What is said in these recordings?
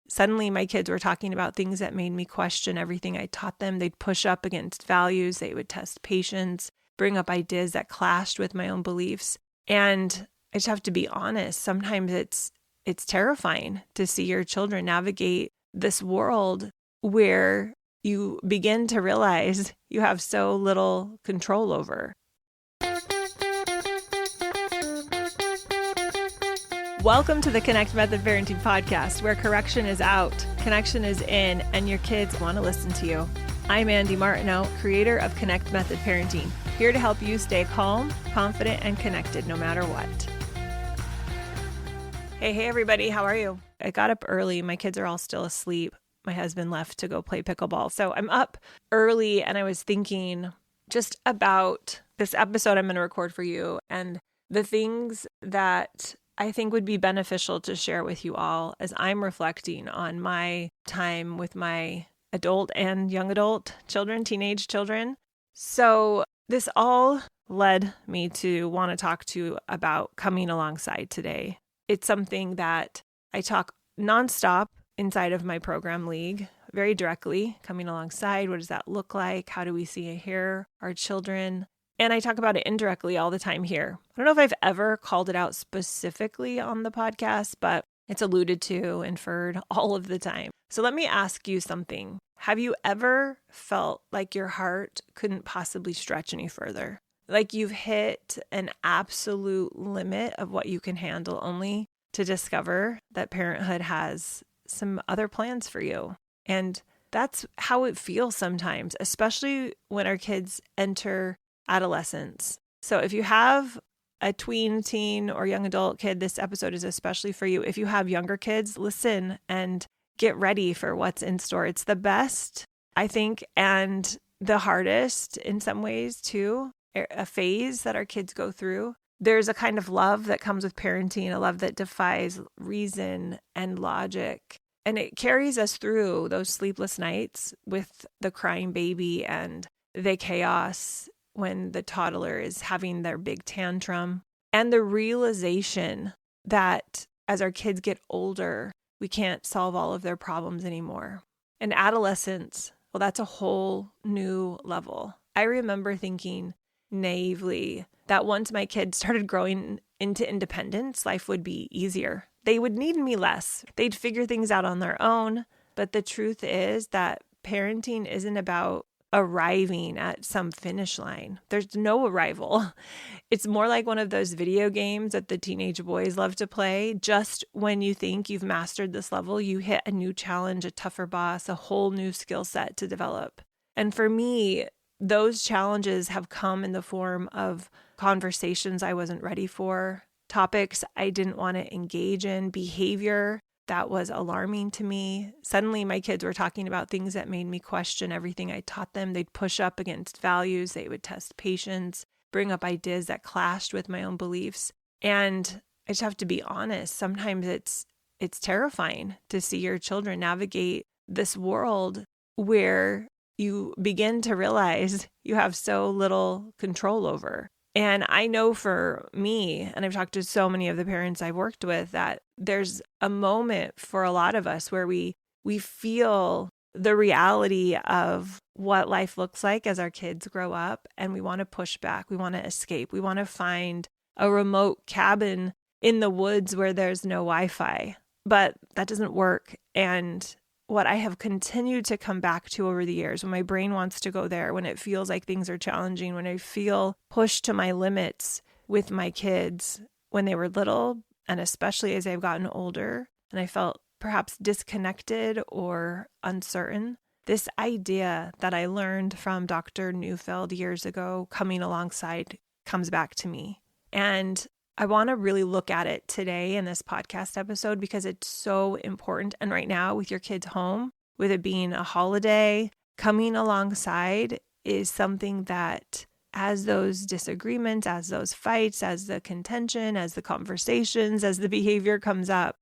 suddenly my kids were talking about things that made me question everything I taught them. They'd push up against values. They would test patience, bring up ideas that clashed with my own beliefs. And I just have to be honest. Sometimes it's terrifying to see your children navigate this world where you begin to realize you have so little control over. Welcome to the Connect Method Parenting Podcast, where correction is out, connection is in, and your kids want to listen to you. I'm Andy Martineau, creator of Connect Method Parenting, here to help you stay calm, confident, and connected no matter what. Hey, everybody, how are you? I got up early. My kids are all still asleep. My husband left to go play pickleball. So I'm up early, and I was thinking just about this episode I'm going to record for you and the things that I think would be beneficial to share with you all as I'm reflecting on my time with my adult and young adult children, teenage children. So this all led me to want to talk to you about coming alongside today. It's something that I talk nonstop inside of my program League, very directly, coming alongside. What does that look like? How do we see and hear our children? And I talk about it indirectly all the time here. I don't know if I've ever called it out specifically on the podcast, but it's alluded to, inferred all of the time. So let me ask you something. Have you ever felt like your heart couldn't possibly stretch any further? Like you've hit an absolute limit of what you can handle, only to discover that parenthood has some other plans for you. And that's how it feels sometimes, especially when our kids enter adolescence. So if you have a tween, teen, or young adult kid, this episode is especially for you. If you have younger kids, listen and get ready for what's in store. It's the best, I think, and the hardest in some ways too, a phase that our kids go through. There's a kind of love that comes with parenting, a love that defies reason and logic. And it carries us through those sleepless nights with the crying baby and the chaos when the toddler is having their big tantrum, and the realization that as our kids get older, we can't solve all of their problems anymore. And adolescence, well, that's a whole new level. I remember thinking naively that once my kids started growing into independence, life would be easier. They would need me less. They'd figure things out on their own. But the truth is that parenting isn't about arriving at some finish line. There's no arrival. It's more like one of those video games that the teenage boys love to play. Just when you think you've mastered this level, you hit a new challenge, a tougher boss, a whole new skill set to develop. And for me, those challenges have come in the form of conversations I wasn't ready for, topics I didn't want to engage in, behavior that was alarming to me. Suddenly my kids were talking about things that made me question everything I taught them. They'd push up against values. They would test patience, bring up ideas that clashed with my own beliefs. And I just have to be honest. Sometimes it's terrifying to see your children navigate this world where you begin to realize you have so little control over. And I know for me, and I've talked to so many of the parents I've worked with, that there's a moment for a lot of us where we feel the reality of what life looks like as our kids grow up, and we want to push back. We want to escape. We want to find a remote cabin in the woods where there's no Wi-Fi. But that doesn't work. And what I have continued to come back to over the years, when my brain wants to go there, when it feels like things are challenging, when I feel pushed to my limits with my kids when they were little, and especially as I've gotten older, and I felt perhaps disconnected or uncertain, this idea that I learned from Dr. Neufeld years ago, coming alongside, comes back to me. And I want to really look at it today in this podcast episode because it's so important. And right now, with your kids home, with it being a holiday, coming alongside is something that, as those disagreements, as those fights, as the contention, as the conversations, as the behavior comes up,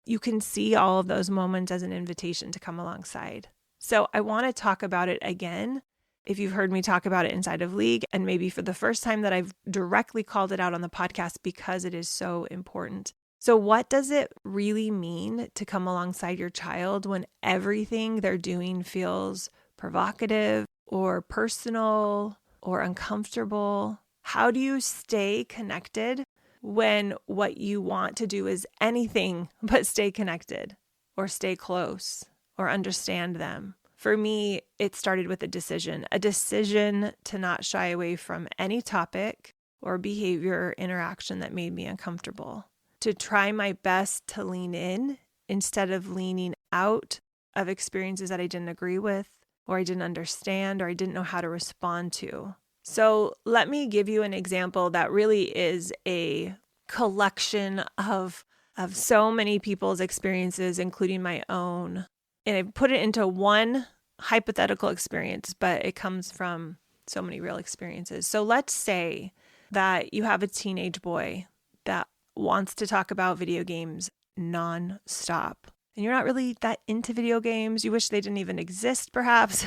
you can see all of those moments as an invitation to come alongside. So I want to talk about it again. If you've heard me talk about it inside of League, and maybe for the first time that I've directly called it out on the podcast because it is so important. So what does it really mean to come alongside your child when everything they're doing feels provocative or personal or uncomfortable? How do you stay connected when what you want to do is anything but stay connected or stay close or understand them? For me, it started with a decision to not shy away from any topic or behavior or interaction that made me uncomfortable, to try my best to lean in instead of leaning out of experiences that I didn't agree with or I didn't understand or I didn't know how to respond to. So let me give you an example that really is a collection of so many people's experiences, including my own. And I put it into one hypothetical experience, but it comes from so many real experiences. So let's say that you have a teenage boy that wants to talk about video games nonstop. And you're not really that into video games. You wish they didn't even exist, perhaps.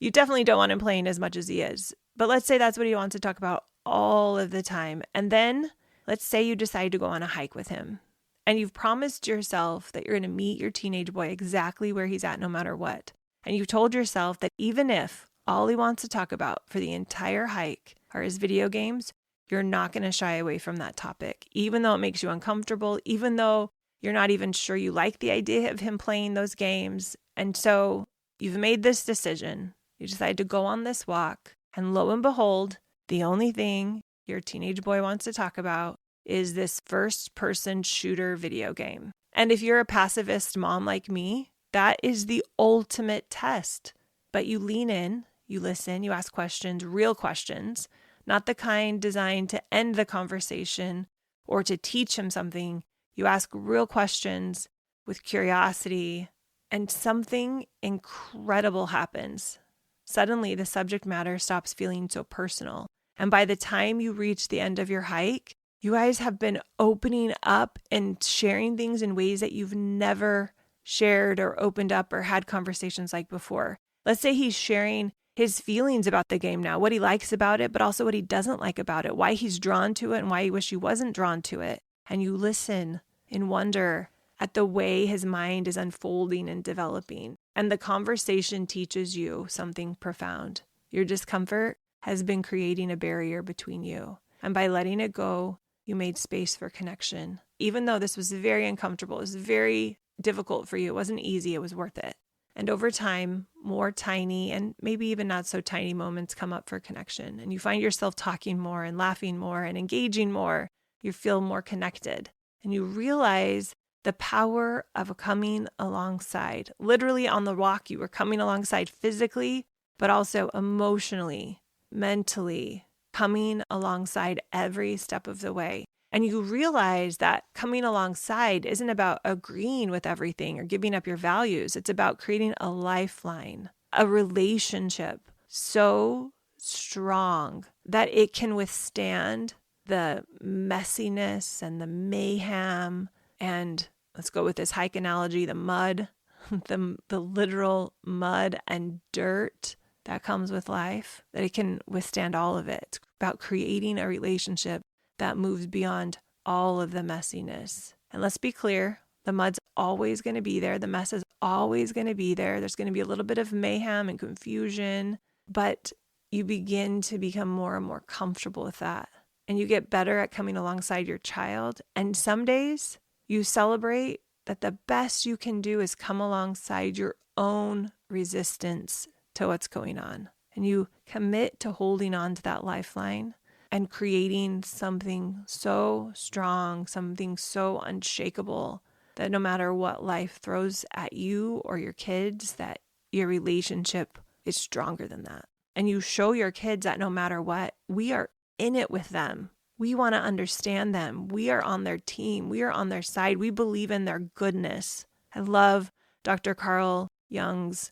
You definitely don't want him playing as much as he is. But let's say that's what he wants to talk about all of the time. And then let's say you decide to go on a hike with him. And you've promised yourself that you're going to meet your teenage boy exactly where he's at no matter what. And you've told yourself that even if all he wants to talk about for the entire hike are his video games, you're not going to shy away from that topic, even though it makes you uncomfortable, even though you're not even sure you like the idea of him playing those games. And so you've made this decision. You decide to go on this walk. And lo and behold, the only thing your teenage boy wants to talk about is this first-person shooter video game. And if you're a pacifist mom like me, that is the ultimate test. But you lean in, you listen, you ask questions, real questions, not the kind designed to end the conversation or to teach him something. You ask real questions with curiosity, and something incredible happens. Suddenly, the subject matter stops feeling so personal. And by the time you reach the end of your hike, you guys have been opening up and sharing things in ways that you've never shared or opened up or had conversations like before. Let's say he's sharing his feelings about the game now, what he likes about it, but also what he doesn't like about it, why he's drawn to it and why he wish he wasn't drawn to it. And you listen in wonder at the way his mind is unfolding and developing. And the conversation teaches you something profound. Your discomfort has been creating a barrier between you. And by letting it go, you made space for connection. Even though this was very uncomfortable, it was very difficult for you, it wasn't easy, it was worth it. And over time, more tiny and maybe even not so tiny moments come up for connection. And you find yourself talking more and laughing more and engaging more. You feel more connected. And you realize the power of coming alongside. Literally on the walk, you were coming alongside physically, but also emotionally, mentally, coming alongside every step of the way. And you realize that coming alongside isn't about agreeing with everything or giving up your values. It's about creating a lifeline, a relationship so strong that it can withstand the messiness and the mayhem and, let's go with this hike analogy, the mud, the literal mud and dirt that comes with life, that it can withstand all of it. It's about creating a relationship that moves beyond all of the messiness. And let's be clear, the mud's always going to be there. The mess is always going to be there. There's going to be a little bit of mayhem and confusion, but you begin to become more and more comfortable with that. And you get better at coming alongside your child. And some days you celebrate that the best you can do is come alongside your own resistance to what's going on. And you commit to holding on to that lifeline and creating something so strong, something so unshakable that no matter what life throws at you or your kids, that your relationship is stronger than that. And you show your kids that no matter what, we are in it with them. We want to understand them. We are on their team. We are on their side. We believe in their goodness. I love Dr. Carl Jung's,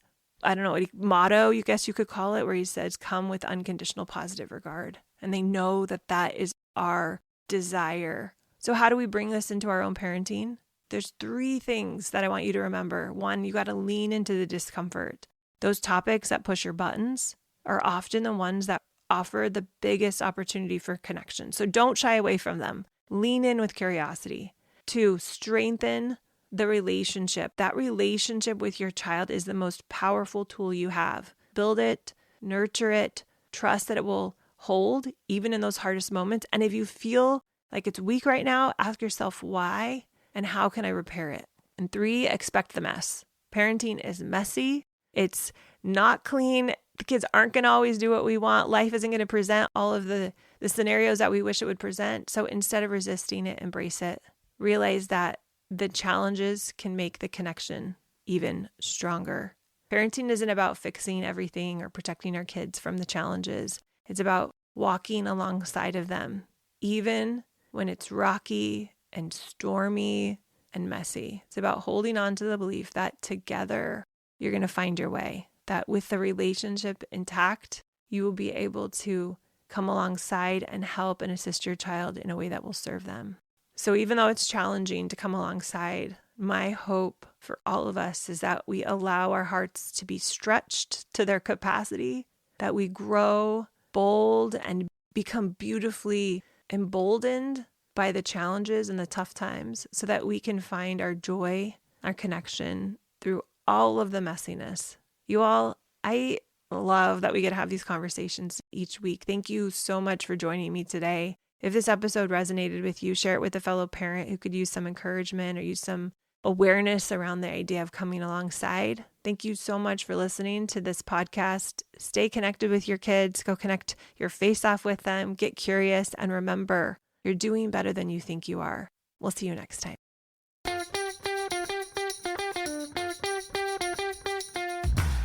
motto, you guess you could call it, where he says, come with unconditional positive regard. And they know that that is our desire. So how do we bring this into our own parenting? There's 3 things that I want you to remember. 1, you got to lean into the discomfort. Those topics that push your buttons are often the ones that offer the biggest opportunity for connection. So don't shy away from them. Lean in with curiosity. 2, strengthen the relationship. That relationship with your child is the most powerful tool you have. Build it, nurture it, trust that it will hold even in those hardest moments. And if you feel like it's weak right now, ask yourself why and how can I repair it? And 3, expect the mess. Parenting is messy. It's not clean. The kids aren't going to always do what we want. Life isn't going to present all of the scenarios that we wish it would present. So instead of resisting it, embrace it. Realize that the challenges can make the connection even stronger. Parenting isn't about fixing everything or protecting our kids from the challenges. It's about walking alongside of them, even when it's rocky and stormy and messy. It's about holding on to the belief that together you're going to find your way, that with the relationship intact, you will be able to come alongside and help and assist your child in a way that will serve them. So even though it's challenging to come alongside, my hope for all of us is that we allow our hearts to be stretched to their capacity, that we grow bold and become beautifully emboldened by the challenges and the tough times so that we can find our joy, our connection through all of the messiness. You all, I love that we get to have these conversations each week. Thank you so much for joining me today. If this episode resonated with you, share it with a fellow parent who could use some encouragement or use some awareness around the idea of coming alongside. Thank you so much for listening to this podcast. Stay connected with your kids. Go connect your face off with them. Get curious. And remember, you're doing better than you think you are. We'll see you next time.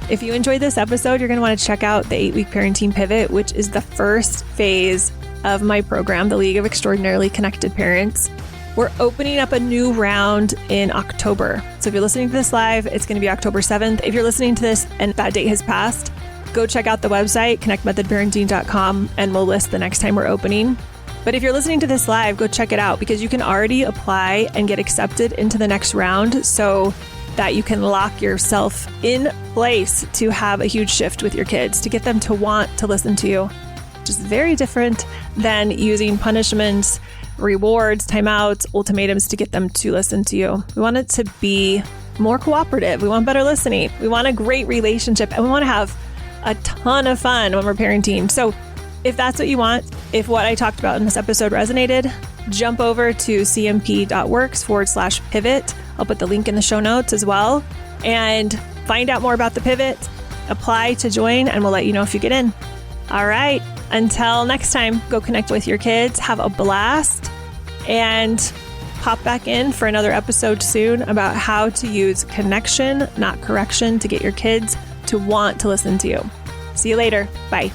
If you enjoyed this episode, you're going to want to check out the 8-week parenting pivot, which is the first phase of my program, the League of Extraordinarily Connected Parents. We're opening up a new round in October. So if you're listening to this live, it's going to be October 7th. If you're listening to this and that date has passed, go check out the website, connectmethodparenting.com, and we'll list the next time we're opening. But if you're listening to this live, go check it out because you can already apply and get accepted into the next round so that you can lock yourself in place to have a huge shift with your kids, to get them to want to listen to you. Just very different than using punishments, rewards, timeouts, ultimatums to get them to listen to you. We want it to be more cooperative. We want better listening. We want a great relationship, and we want to have a ton of fun when we're parenting. So if that's what you want, if what I talked about in this episode resonated, jump over to cmp.works/pivot. I'll put the link in the show notes as well, and find out more about the pivot, apply to join, and we'll let you know if you get in. All right. Until next time, go connect with your kids, have a blast, and pop back in for another episode soon about how to use connection, not correction, to get your kids to want to listen to you. See you later. Bye.